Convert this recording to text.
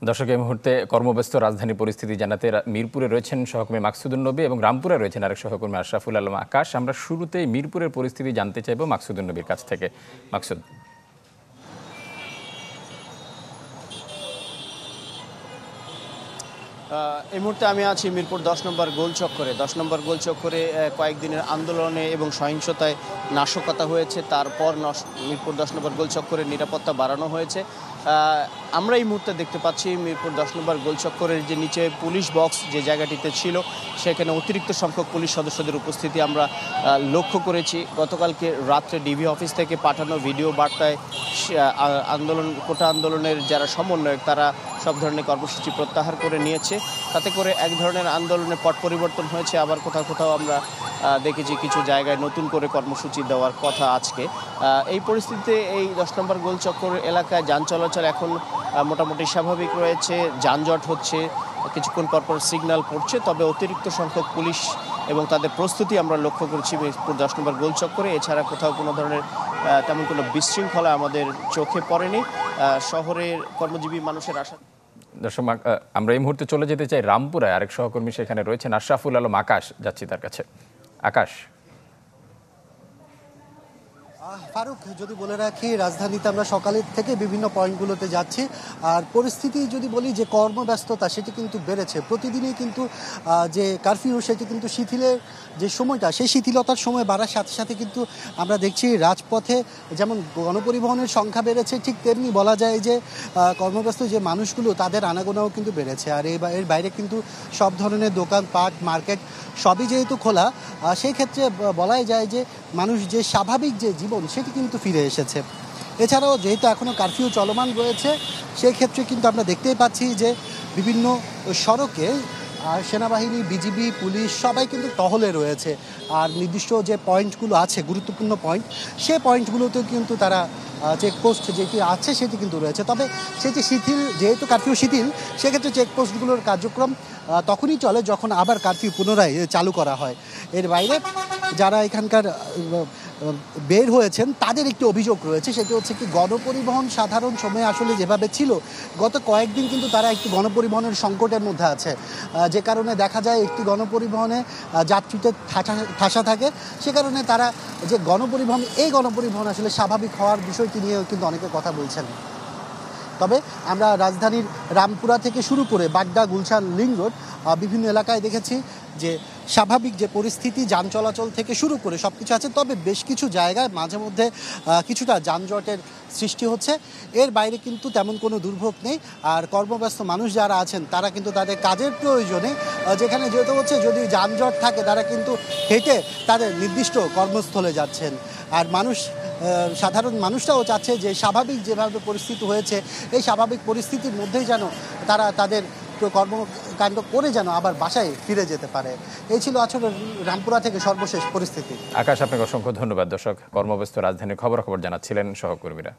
দর্শক, এই মুহূর্তে কর্মব্যস্ত রাজধানী পরিস্থিতি জানাতে মিরপুরে রয়েছেন সহকর্মী মাকসুদুন নবী এবং রামপুরে রয়েছেন আরেক সহকর্মী আশরাফুল আলম আকাশ। আমরা শুরুতেই মিরপুরের পরিস্থিতি জানতে চাইব মাকসুদুন নবীর কাছ থেকে। মাকসুদ। এই মুহূর্তে আমি আছি মিরপুর 10 নম্বর গোলচক্করে। 10 নম্বর গোলচক্করে কয়েকদিনের আন্দোলনে এবং সহিংসতায় নাশকতা হয়েছে। তারপর মিরপুর 10 নম্বর গোলচক্করের নিরাপত্তা বাড়ানো হয়েছে। আমরা এই মুহূর্তে দেখতে পাচ্ছি মিরপুর 10 নম্বর গোলচক্করের যে নিচে পুলিশ বক্স যে জায়গাটিতে ছিল, সেখানে অতিরিক্ত সংখ্যক পুলিশ সদস্যদের উপস্থিতি আমরা লক্ষ্য করেছি। গতকালকে রাত্রে ডিবি অফিস থেকে পাঠানো ভিডিও বার্তায় কোটা আন্দোলনের যারা সমন্বয়ক তারা সব ধরনের কর্মসূচি প্রত্যাহার করে নিয়েছে। তাতে করে এক ধরনের আন্দোলনের পট পরিবর্তন হয়েছে, আবার কোথাও কোথাও আমরা দেখেছি কিছু জায়গায় নতুন করে কর্মসূচি দেওয়ার কথা আজকে। এই পরিস্থিতিতে এই 10 নম্বর গোলচক্কর এলাকায় যান চলাচল এখন মোটামুটি স্বাভাবিক রয়েছে। যানজট হচ্ছে, কিছুক্ষণ পরপর সিগন্যাল পড়ছে, তবে অতিরিক্ত সংখ্যক পুলিশ এবং তাদের প্রস্তুতি আমরা লক্ষ্য করছি মিরপুর 10 নম্বর গোলচক্করে। এছাড়া কোথাও কোনো ধরনের তেমন কোনো বিশৃঙ্খলা আমাদের চোখে পড়েনি। শহরের কর্মজীবী মানুষের আশা। দর্শক, আমরা এই মুহূর্তে চলে যেতে চাই রামপুরায়। আরেক সহকর্মী সেখানে রয়েছেন আশরাফুল আলম আকাশ, যাচ্ছি তার কাছে। আকাশ। ফারুক, যদি বলে রাখি, রাজধানীতে আমরা সকালের থেকে বিভিন্ন পয়েন্টগুলোতে যাচ্ছি। আর পরিস্থিতি যদি বলি যে কর্মব্যস্ততা সেটি কিন্তু বেড়েছে। প্রতিদিনই কিন্তু যে কারফিউ সেটি কিন্তু শিথিলের যে সময়টা, সেই শিথিলতার সময় বাড়ার সাথে সাথে কিন্তু আমরা দেখছি রাজপথে যেমন গণপরিবহনের সংখ্যা বেড়েছে, ঠিক তেমনি বলা যায় যে কর্মব্যস্ত যে মানুষগুলো তাদের আনাগোনাও কিন্তু বেড়েছে। আর এর বাইরে কিন্তু সব ধরনের দোকানপাট, মার্কেট সবই যেহেতু খোলা, সেই ক্ষেত্রে বলাই যায় যে মানুষ যে স্বাভাবিক যে জীবন সেটি কিন্তু ফিরে এসেছে। এছাড়াও যেহেতু এখনও কারফিউ চলমান রয়েছে, সেই ক্ষেত্রে কিন্তু আমরা দেখতেই পাচ্ছি যে বিভিন্ন সড়কে সেনাবাহিনী, বিজিবি, পুলিশ সবাই কিন্তু টহলে রয়েছে। আর নির্দিষ্ট যে পয়েন্টগুলো আছে, গুরুত্বপূর্ণ পয়েন্ট, সেই পয়েন্টগুলোতেও কিন্তু তারা চেকপোস্ট যেটি আছে সেটি কিন্তু রয়েছে। তবে সেটি শিথিল, যেহেতু কারফিউ শিথিল, সেক্ষেত্রে চেকপোস্টগুলোর কার্যক্রম তখনই চলে যখন আবার কারফিউ পুনরায় চালু করা হয়। এর বাইরে যারা এখানকার বের হয়েছেন তাদের একটি অভিযোগ রয়েছে, সেটি হচ্ছে কি গণপরিবহন সাধারণ সময়ে আসলে যেভাবে ছিল, গত কয়েকদিন কিন্তু তারা একটি গণপরিবহনের সংকটের মধ্যে আছে। যে কারণে দেখা যায় একটি গণপরিবহনে যাত্রীতে ঠাসা থাকে। সে কারণে তারা যে গণপরিবহন, এই গণপরিবহন আসলে স্বাভাবিক হওয়ার বিষয়টি নিয়েও কিন্তু অনেকে কথা বলছেন। তবে আমরা রাজধানীর রামপুরা থেকে শুরু করে বাড্ডা, গুলশান, লিং রোড বিভিন্ন এলাকায় দেখেছি যে স্বাভাবিক যে পরিস্থিতি, যান চলাচল থেকে শুরু করে সব কিছু আছে। তবে বেশ কিছু জায়গায় মাঝে মধ্যে কিছুটা যানজটের সৃষ্টি হচ্ছে। এর বাইরে কিন্তু তেমন কোনো দুর্ভোগ নেই। আর কর্মব্যস্ত মানুষ যারা আছেন তারা কিন্তু তাদের কাজের প্রয়োজনে যেখানে যেতে হচ্ছে, যদি যানজট থাকে তারা কিন্তু হেঁটে তাদের নির্দিষ্ট কর্মস্থলে যাচ্ছেন। আর সাধারণ মানুষরাও চাচ্ছে যে স্বাভাবিক যেভাবে পরিস্থিতি হয়েছে, এই স্বাভাবিক পরিস্থিতির মধ্যেই যেন তারা তাদের কর্মকাণ্ড করে যেন আবার বাসায় ফিরে যেতে পারে। এই ছিল আসলে রামপুরা থেকে সর্বশেষ পরিস্থিতি। আকাশ, আপনাকে অসংখ্য ধন্যবাদ। দর্শক, কর্মব্যস্ত রাজধানীর খবরাখবর জানাচ্ছিলেন সহকর্মীরা।